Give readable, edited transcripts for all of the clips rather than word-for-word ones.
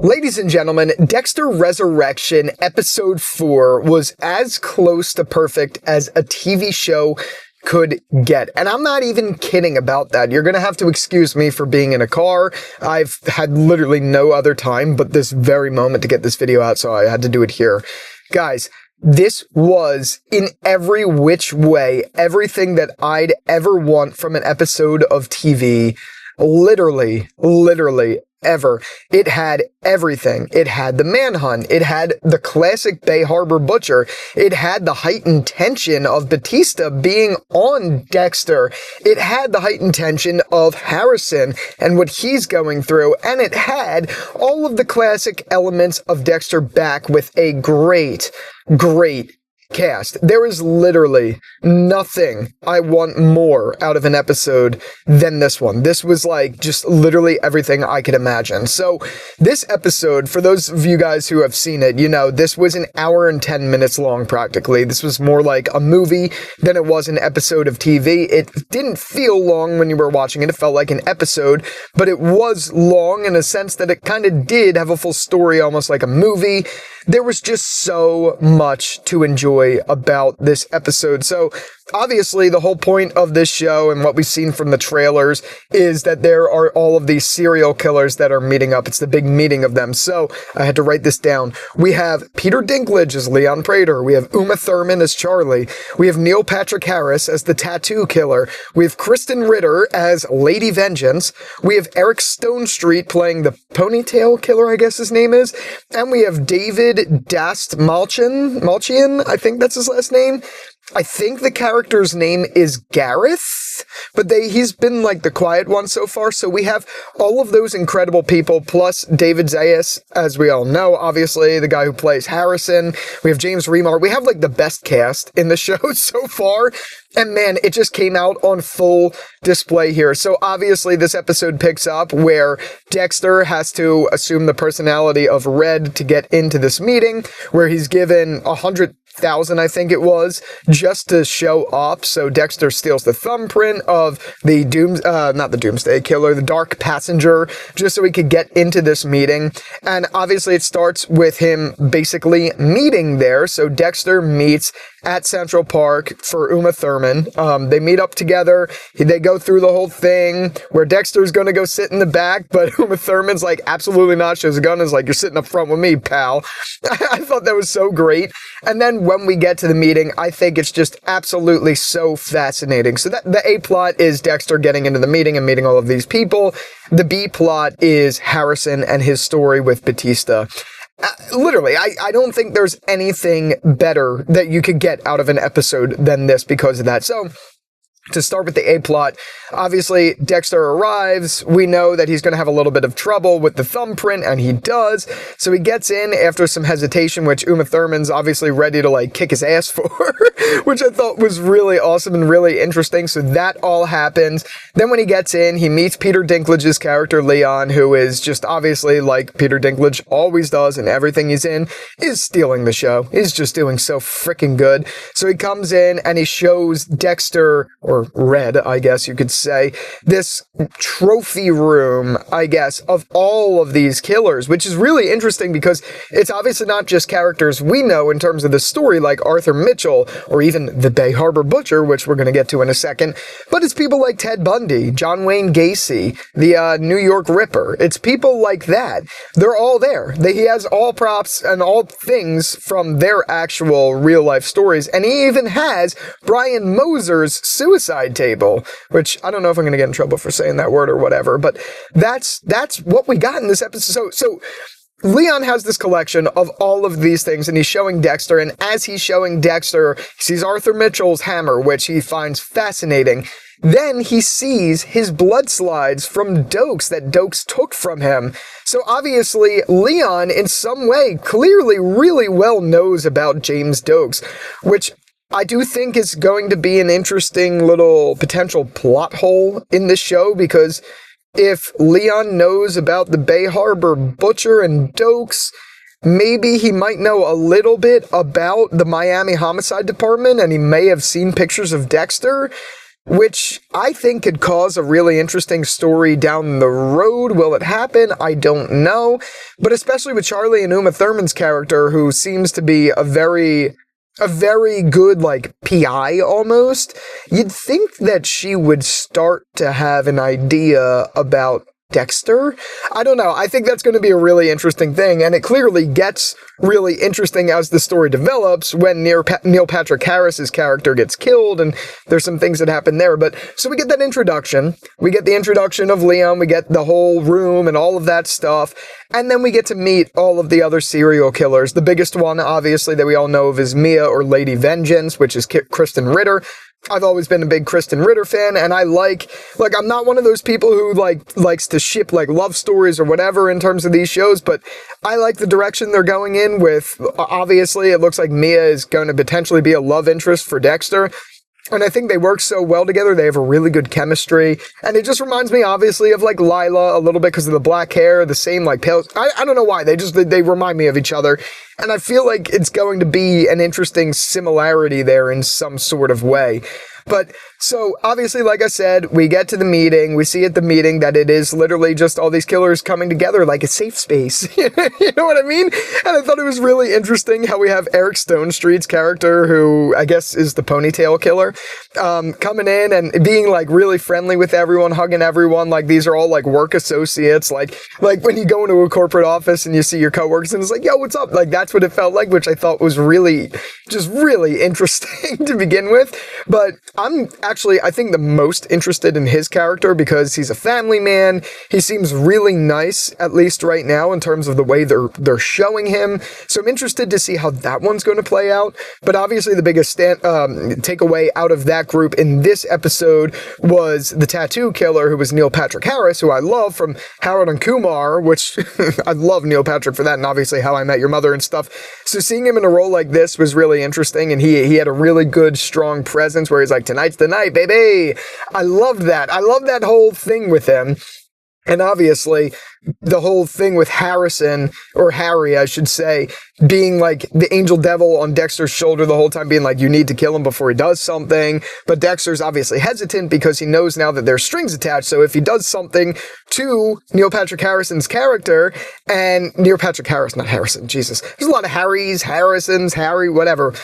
Ladies and gentlemen, Dexter Resurrection Episode 4 was as close to perfect as a TV show could get. And I'm not even kidding about that. You're going to have to excuse me for being in a car. I've had literally no other time but this very moment to get this video out, so I had to do it here. Guys, this was, in every which way, everything that I'd ever want from an episode of TV. Literally ever. It had everything. It had the manhunt. It had the classic Bay Harbor Butcher. It had the heightened tension of Batista being on Dexter. It had the heightened tension of Harrison and what he's going through. And it had all of the classic elements of Dexter back with a great cast. There is literally nothing I want more out of an episode than this one. This was like just literally everything I could imagine. So this episode, for those of you guys who have seen it, you know, this was an hour and 10 minutes long practically. This was more like a movie than it was an episode of TV. It didn't feel long when you were watching it. It felt like an episode, but it was long in a sense that it kind of did have a full story, almost like a movie. There was just so much to enjoy about this episode. So obviously the whole point of this show and what we've seen from the trailers is that there are all of these serial killers that are meeting up. It's the big meeting of them. So I had to write this down. We have Peter Dinklage as Leon Prater. We have Uma Thurman as Charlie. We have Neil Patrick Harris as the tattoo killer. We have Kristen Ritter as Lady Vengeance. We have Eric Stonestreet playing the ponytail killer, I guess his name is. And we have David Dast Malchian, I think that's his last name. I think the character's name is Gareth, but he's been like the quiet one so far. So we have all of those incredible people, plus David Zayas, as we all know, obviously, the guy who plays Harrison. We have James Remar. We have like the best cast in the show so far. And man, it just came out on full display here. So obviously this episode picks up where Dexter has to assume the personality of Red to get into this meeting, where he's given 100,000, I think it was, just to show up. So Dexter steals the thumbprint of the not the Doomsday Killer, the Dark Passenger, just so he could get into this meeting. And obviously it starts with him basically meeting there. So Dexter meets at Central Park for Uma Thurman. They meet up together. They go through the whole thing where Dexter's going to go sit in the back, but Uma Thurman's like, absolutely not. Shows a gun, is like, you're sitting up front with me, pal. I thought that was so great. And then when we get to the meeting, I think it's just absolutely so fascinating. So the A plot is Dexter getting into the meeting and meeting all of these people. The B plot is Harrison and his story with Batista. Literally, I don't think there's anything better that you could get out of an episode than this because of that. So to start with the A plot, obviously Dexter arrives. We know that he's going to have a little bit of trouble with the thumbprint, and he does. So he gets in after some hesitation, which Uma Thurman's obviously ready to like kick his ass for, which I thought was really awesome and really interesting. So that all happens. Then when he gets in, he meets Peter Dinklage's character, Leon, who is just obviously, like Peter Dinklage always does and everything he's in, is stealing the show. He's just doing so freaking good. So he comes in and he shows Dexter, or Red, I guess you could say, this trophy room, I guess, of all of these killers, which is really interesting because it's obviously not just characters we know in terms of the story, like Arthur Mitchell, or even the Bay Harbor Butcher, which we're going to get to in a second, but it's people like Ted Bundy, John Wayne Gacy, the New York Ripper. It's people like that. They're all there. He has all props and all things from their actual real-life stories, and he even has Brian Moser's suicide table, which I don't know if I'm going to get in trouble for saying that word or whatever, but that's what we got in this episode. So Leon has this collection of all of these things, and he's showing Dexter, and as he's showing Dexter, he sees Arthur Mitchell's hammer, which he finds fascinating. Then he sees his blood slides from Dokes that Dokes took from him. So obviously, Leon, in some way, clearly really well knows about James Dokes, which I do think is going to be an interesting little potential plot hole in this show, because if Leon knows about the Bay Harbor Butcher and Dokes, maybe he might know a little bit about the Miami Homicide Department, and he may have seen pictures of Dexter. which I think could cause a really interesting story down the road. Will it happen? I don't know. But especially with Charlie and Uma Thurman's character, who seems to be a very good, like, PI almost, you'd think that she would start to have an idea about Dexter? I don't know. I think that's going to be a really interesting thing, and it clearly gets really interesting as the story develops when Neil Patrick Harris's character gets killed, and there's some things that happen there. But so we get that introduction. We get the introduction of Leon. We get the whole room and all of that stuff. And then we get to meet all of the other serial killers. The biggest one, obviously, that we all know of is Mia, or Lady Vengeance, which is Kristen Ritter. I've always been a big Kristen Ritter fan, and I like, I'm not one of those people who, likes to ship, love stories or whatever in terms of these shows, but I like the direction they're going in with. Obviously, it looks like Mia is going to potentially be a love interest for Dexter. And I think they work so well together. They have a really good chemistry. And it just reminds me, obviously, of, Lila a little bit because of the black hair, the same, pale. I don't know why. They remind me of each other. And I feel like it's going to be an interesting similarity there in some sort of way. But, so, obviously, like I said, we get to the meeting. We see at the meeting that it is literally just all these killers coming together like a safe space. You know what I mean? And I thought it was really interesting how we have Eric Stonestreet's character, who I guess is the ponytail killer, coming in and being, really friendly with everyone, hugging everyone. These are all, work associates. Like when you go into a corporate office and you see your coworkers and it's like, yo, what's up? That's what it felt like, which I thought was really interesting to begin with. But I'm actually, I think, the most interested in his character because he's a family man. He seems really nice, at least right now, in terms of the way they're showing him. So I'm interested to see how that one's going to play out. But obviously the biggest takeaway out of that group in this episode was the tattoo killer, who was Neil Patrick Harris, who I love from Harold and Kumar, which I love Neil Patrick for that, and obviously How I Met Your Mother and stuff. So seeing him in a role like this was really interesting, and he had a really good, strong presence where he's like, tonight's the night, baby. I loved that. I love that whole thing with him. And obviously, the whole thing with Harrison, or Harry, I should say, being the angel devil on Dexter's shoulder the whole time, being you need to kill him before he does something. But Dexter's obviously hesitant because he knows now that there's strings attached. So if he does something to Neil Patrick Harrison's character, and Neil Patrick Harris, not Harrison, Jesus. There's a lot of Harrys, Harrisons, Harry, whatever.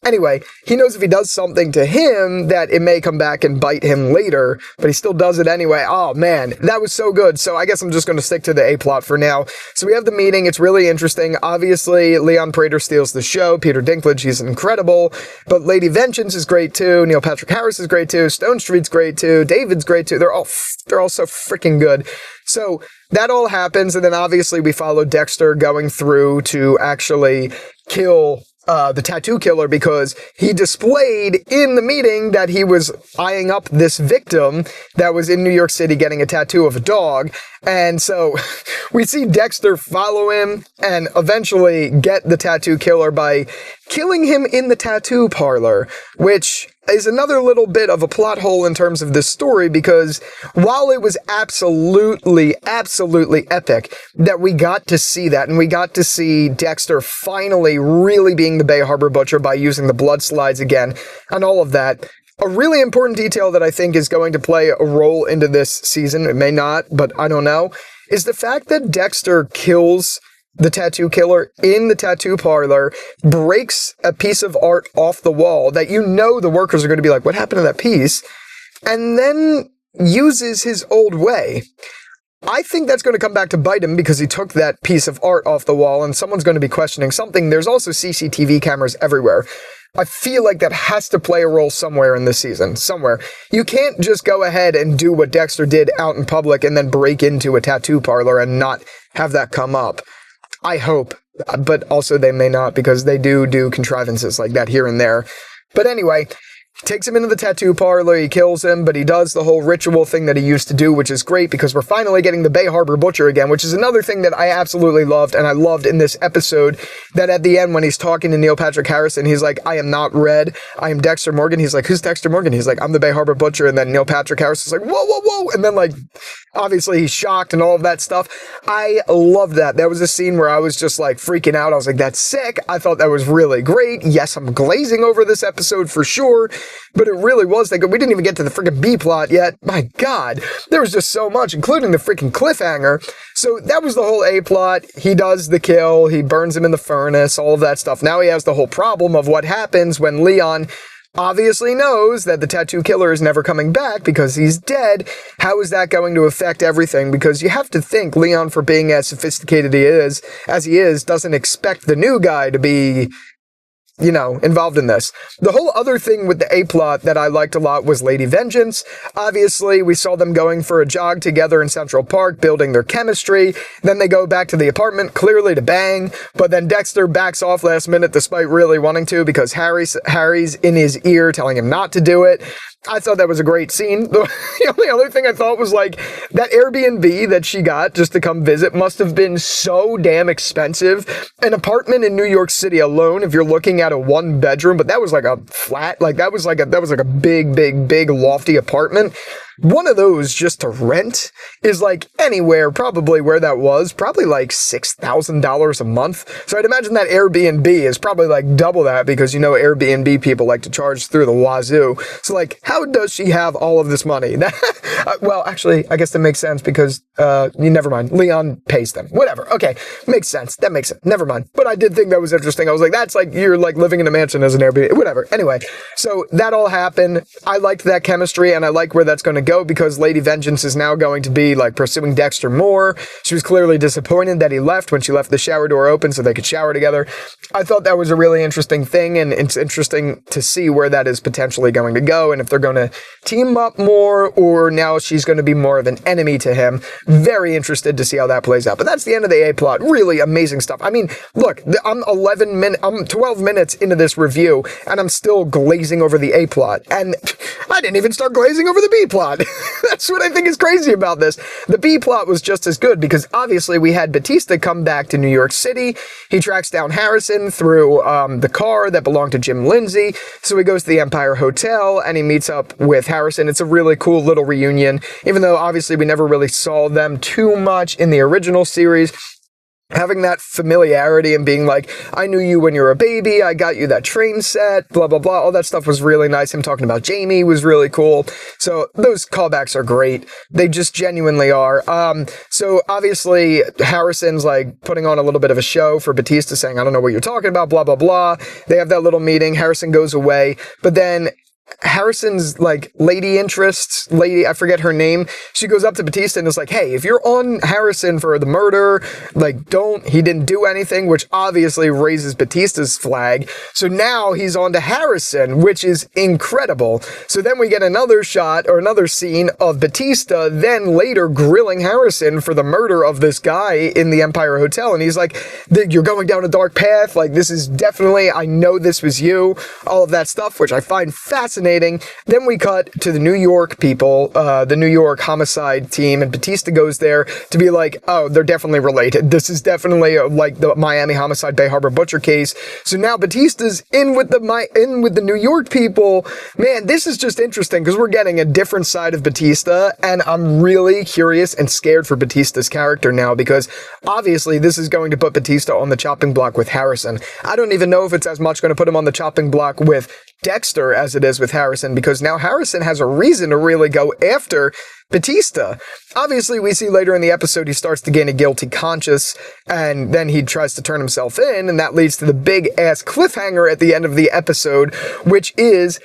Anyway, he knows if he does something to him that it may come back and bite him later, but he still does it anyway. Oh man, that was so good. So I guess I'm just going to stick to the A-plot for now. So we have the meeting. It's really interesting. Obviously, Leon Prater steals the show. Peter Dinklage, he's incredible. But Lady Vengeance is great too. Neil Patrick Harris is great too. Stonestreet's great too. David's great too. They're all so freaking good. So that all happens, and then obviously we follow Dexter going through to actually kill the tattoo killer, because he displayed in the meeting that he was eyeing up this victim that was in New York City getting a tattoo of a dog. And so we see Dexter follow him and eventually get the tattoo killer by killing him in the tattoo parlor, which is another little bit of a plot hole in terms of this story, because while it was absolutely epic that we got to see that, and we got to see Dexter finally really being the Bay Harbor Butcher by using the blood slides again and all of that, a really important detail that I think is going to play a role into this season, it may not, but I don't know, is the fact that Dexter kills the tattoo killer in the tattoo parlor, breaks a piece of art off the wall that the workers are going to be like, what happened to that piece? And then uses his old way. I think that's going to come back to bite him because he took that piece of art off the wall and someone's going to be questioning something. There's also CCTV cameras everywhere. I feel like that has to play a role somewhere in this season. Somewhere. You can't just go ahead and do what Dexter did out in public and then break into a tattoo parlor and not have that come up. I hope, but also they may not, because they do contrivances like that here and there. But anyway, takes him into the tattoo parlor, he kills him, but he does the whole ritual thing that he used to do, which is great because we're finally getting the Bay Harbor Butcher again, which is another thing that I absolutely loved, and I loved in this episode, that at the end when he's talking to Neil Patrick Harrison, he's like, I am not Red, I am Dexter Morgan. He's like, who's Dexter Morgan? He's like, I'm the Bay Harbor Butcher, and then Neil Patrick Harrison's like, whoa, and then obviously he's shocked and all of that stuff. I loved that. That was a scene where I was just freaking out. I was like, that's sick. I thought that was really great. Yes, I'm glazing over this episode for sure, but it really was that good. We didn't even get to the freaking B plot yet. My God, there was just so much, including the freaking cliffhanger. So that was the whole A plot. He does the kill. He burns him in the furnace, all of that stuff. Now he has the whole problem of what happens when Leon obviously knows that the tattoo killer is never coming back because he's dead. How is that going to affect everything? Because you have to think Leon, for being as sophisticated as he is, doesn't expect the new guy to be, involved in this. The whole other thing with the A-plot that I liked a lot was Lady Vengeance. Obviously, we saw them going for a jog together in Central Park, building their chemistry. Then they go back to the apartment, clearly to bang, but then Dexter backs off last minute despite really wanting to because Harry's in his ear telling him not to do it. I thought that was a great scene. The only other thing I thought was like that Airbnb that she got just to come visit must have been so damn expensive. An apartment in New York City alone, if you're looking at a 1-bedroom, but that was like a flat, like that was like a big lofty apartment. One of those just to rent is like anywhere, probably where that was, probably like $6,000 a month. So I'd imagine that Airbnb is probably like double that because, Airbnb people like to charge through the wazoo. So like, how does she have all of this money? Well, actually, I guess that makes sense because, never mind. Leon pays them. Whatever. Okay. Makes sense. That makes sense. Never mind. But I did think that was interesting. I was like, that's like, you're like living in a mansion as an Airbnb. Whatever. Anyway, so that all happened. I liked that chemistry and I like where that's going to go because Lady Vengeance is now going to be like pursuing Dexter more. She was clearly disappointed that he left when she left the shower door open so they could shower together. I thought that was a really interesting thing, and it's interesting to see where that is potentially going to go and if they're going to team up more or now she's going to be more of an enemy to him. Very interested to see how that plays out. But that's the end of the A plot. Really amazing stuff. I mean, look, I'm 12 minutes into this review and I'm still glazing over the A plot. And I didn't even start glazing over the B plot. That's what I think is crazy about this. The B plot was just as good because obviously we had Batista come back to New York City. He tracks down Harrison through the car that belonged to Jim Lindsay. So he goes to the Empire Hotel and he meets up with Harrison. It's a really cool little reunion, even though obviously we never really saw them too much in the original series. Having that familiarity and being like, I knew you when you were a baby, I got you that train set, blah, blah, blah. All that stuff was really nice. Him talking about Jamie was really cool. So those callbacks are great. They just genuinely are. So obviously Harrison's like putting on a little bit of a show for Batista saying, I don't know what you're talking about, blah, blah, blah. They have that little meeting. Harrison goes away, but then Harrison's like lady, I forget her name. She goes up to Batista and is like, hey, if you're on Harrison for the murder, like he didn't do anything, which obviously raises Batista's flag. So now he's on to Harrison, which is incredible. So then we get another shot or another scene of Batista then later grilling Harrison for the murder of this guy in the Empire Hotel. And he's like, you're going down a dark path. Like, this is definitely, I know this was you, all of that stuff, which I find fascinating. Then we cut to the New York people, the New York homicide team, and Batista goes there to be like, oh, they're definitely related. This is definitely like the Miami homicide Bay Harbor butcher case. So now Batista's in with the New York people. Man, this is just interesting because we're getting a different side of Batista, and I'm really curious and scared for Batista's character now because obviously this is going to put Batista on the chopping block with Harrison. I don't even know if it's as much going to put him on the chopping block with Dexter as it is with Harrison, because now Harrison has a reason to really go after Batista. Obviously, we see later in the episode he starts to gain a guilty conscience, and then he tries to turn himself in, and that leads to the big-ass cliffhanger at the end of the episode, which is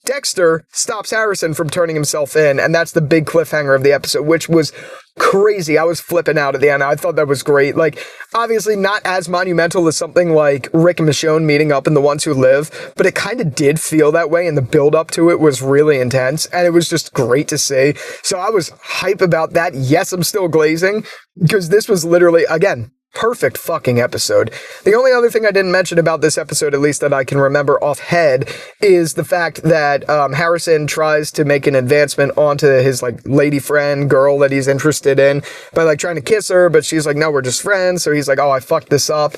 Dexter stops Harrison from turning himself in, and that's the big cliffhanger of the episode, which was crazy. I was flipping out at the end. I thought that was great. Like, obviously not as monumental as something like Rick and Michonne meeting up in The Ones Who Live, but it kind of did feel that way, and the build-up to it was really intense, and it was just great to see. So I was hype about that. Yes, I'm still glazing, because this was literally, again, perfect fucking episode. The only other thing I didn't mention about this episode, at least that I can remember off head, is the fact that Harrison tries to make an advancement onto his like lady friend girl that he's interested in by like trying to kiss her, but she's like, no, we're just friends. So he's like, oh, I fucked this up.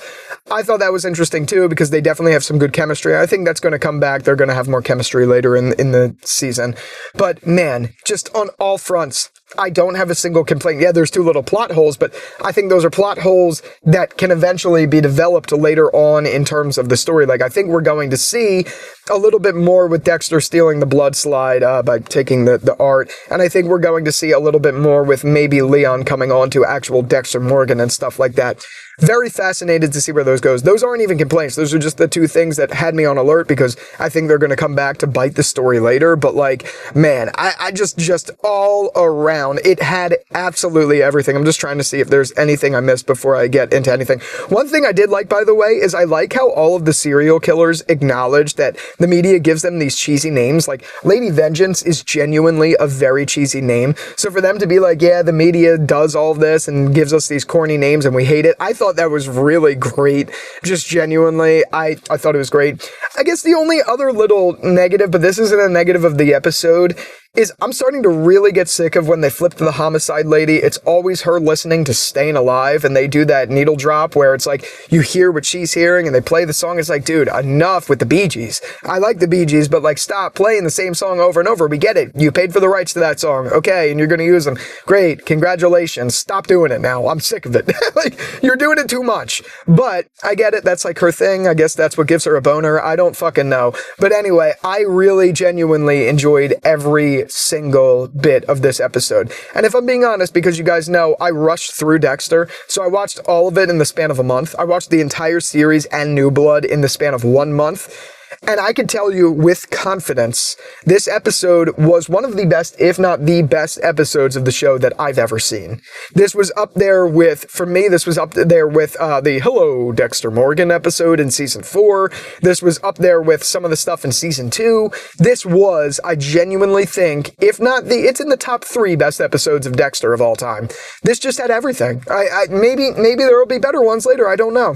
I thought that was interesting too, because they definitely have some good chemistry. I think that's going to come back. They're going to have more chemistry later in the season. But man, just on all fronts, I don't have a single complaint. Yeah, there's two little plot holes, but I think those are plot holes that can eventually be developed later on in terms of the story. Like, I think we're going to see a little bit more with Dexter stealing the blood slide by taking the art. And I think we're going to see a little bit more with maybe Leon coming on to actual Dexter Morgan and stuff like that. Very fascinated to see where those goes. Those aren't even complaints. Those are just the two things that had me on alert because I think they're going to come back to bite the story later. But like, man, I just all around, it had absolutely everything. I'm just trying to see if there's anything I missed before I get into anything. One thing I did like, by the way, is I like how all of the serial killers acknowledge that the media gives them these cheesy names. Like Lady Vengeance is genuinely a very cheesy name. So for them to be like, yeah, the media does all of this and gives us these corny names and we hate it. I thought that was really great. Just genuinely, I thought it was great. I guess the only other little negative, but this isn't a negative of the episode, is I'm starting to really get sick of when they flip to the homicide lady. It's always her listening to Staying Alive, and they do that needle drop where it's like you hear what she's hearing and they play the song. It's like, dude, enough with the Bee Gees. I like the Bee Gees, but like, stop playing the same song over and over. We get it. You paid for the rights to that song. Okay, and you're going to use them. Great. Congratulations. Stop doing it now. I'm sick of it. Like, you're doing it too much. But I get it. That's like her thing. I guess that's what gives her a boner. I don't fucking know. But anyway, I really genuinely enjoyed every single bit of this episode. And if I'm being honest, because you guys know, I rushed through Dexter, so I watched all of it in the span of a month. I watched the entire series and New Blood in the span of 1 month. And I can tell you with confidence, this episode was one of the best, if not the best episodes of the show that I've ever seen. This was up there with, for me, this was up there with the Hello, Dexter Morgan episode in season 4. This was up there with some of the stuff in season 2. This was, I genuinely think, if not it's in the top 3 best episodes of Dexter of all time. This just had everything. Maybe there will be better ones later, I don't know.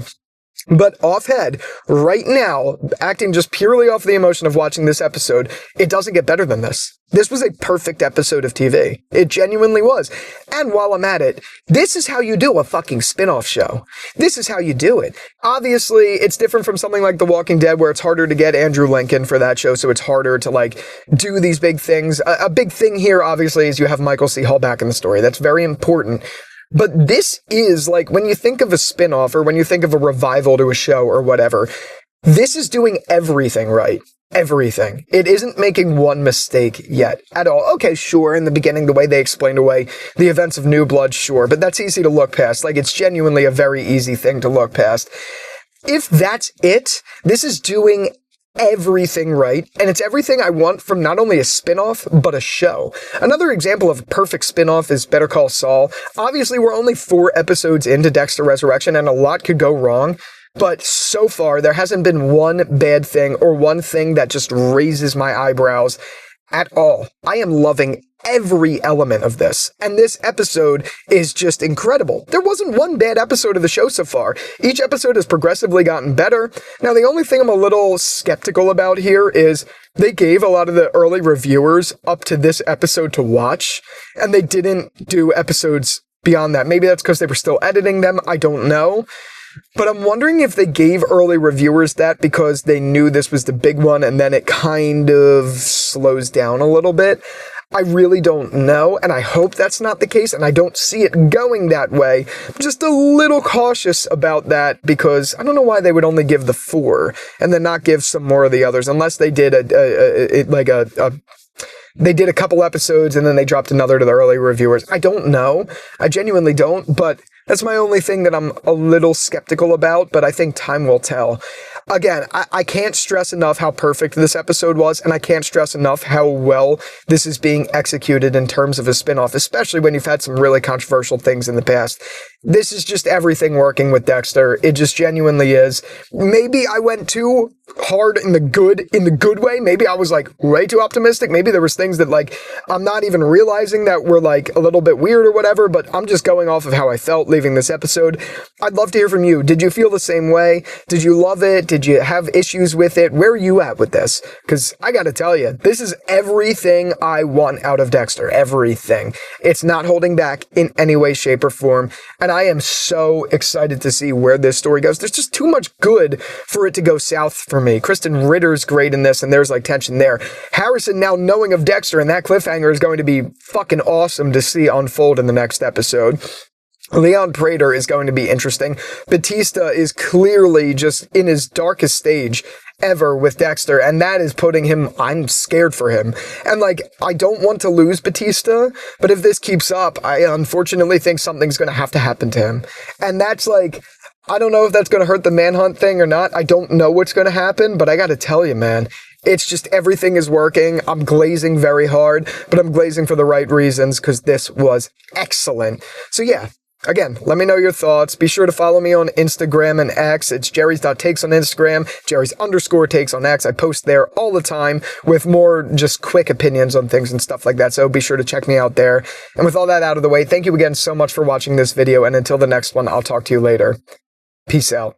But off head, right now, acting just purely off the emotion of watching this episode, it doesn't get better than this. This was a perfect episode of TV. It genuinely was. And while I'm at it, this is how you do a fucking spin-off show. This is how you do it. Obviously, it's different from something like The Walking Dead, where it's harder to get Andrew Lincoln for that show, so it's harder to, like, do these big things. A big thing here, obviously, is you have Michael C. Hall back in the story. That's very important. But this is, like, when you think of a spin-off or when you think of a revival to a show or whatever, this is doing everything right. Everything. It isn't making one mistake yet at all. Okay, sure, in the beginning, the way they explained away the events of New Blood, sure, but that's easy to look past. Like, it's genuinely a very easy thing to look past. If that's it, this is doing everything right, and it's everything I want from not only a spin-off, but a show. Another example of a perfect spin-off is Better Call Saul. Obviously, we're only 4 episodes into Dexter Resurrection, and a lot could go wrong, but so far, there hasn't been one bad thing or one thing that just raises my eyebrows at all. I am loving every element of this, and this episode is just incredible. There wasn't one bad episode of the show so far. Each episode has progressively gotten better. Now, the only thing I'm a little skeptical about here is they gave a lot of the early reviewers up to this episode to watch, and they didn't do episodes beyond that. Maybe that's because they were still editing them. I don't know. But I'm wondering if they gave early reviewers that because they knew this was the big one and then it kind of slows down a little bit. I really don't know, and I hope that's not the case, and I don't see it going that way. I'm just a little cautious about that because I don't know why they would only give the 4 and then not give some more of the others, unless they did they did a couple episodes and then they dropped another to the early reviewers. I don't know. I genuinely don't, but that's my only thing that I'm a little skeptical about, but I think time will tell. Again, I can't stress enough how perfect this episode was, and I can't stress enough how well this is being executed in terms of a spin-off, especially when you've had some really controversial things in the past. This is just everything working with Dexter. It just genuinely is. Maybe I went too hard in the good way. Maybe I was like way too optimistic. Maybe there was things that like I'm not even realizing that were like a little bit weird or whatever, but I'm just going off of how I felt leaving this episode. I'd love to hear from you. Did you feel the same way? Did you love it? Did you have issues with it? Where are you at with this? Because I gotta tell you, this is everything I want out of Dexter. Everything. It's not holding back in any way, shape, or form. And I am so excited to see where this story goes. There's just too much good for it to go south for me. Kristen Ritter's great in this, and there's like tension there. Harrison now knowing of Dexter, and that cliffhanger is going to be fucking awesome to see unfold in the next episode. Leon Prater is going to be interesting. Batista is clearly just in his darkest stage, ever with Dexter, and that is putting him, I'm scared for him. And like, I don't want to lose Batista, but if this keeps up, I unfortunately think something's going to have to happen to him. And that's like, I don't know if that's going to hurt the Manhunt thing or not. I don't know what's going to happen, but I got to tell you, man, it's just everything is working. I'm glazing very hard, but I'm glazing for the right reasons because this was excellent. So yeah, again, let me know your thoughts. Be sure to follow me on Instagram and X. It's Jerry's.takes on Instagram, Jerry's_takes on X. I post there all the time with more just quick opinions on things and stuff like that. So be sure to check me out there. And with all that out of the way, thank you again so much for watching this video. And until the next one, I'll talk to you later. Peace out.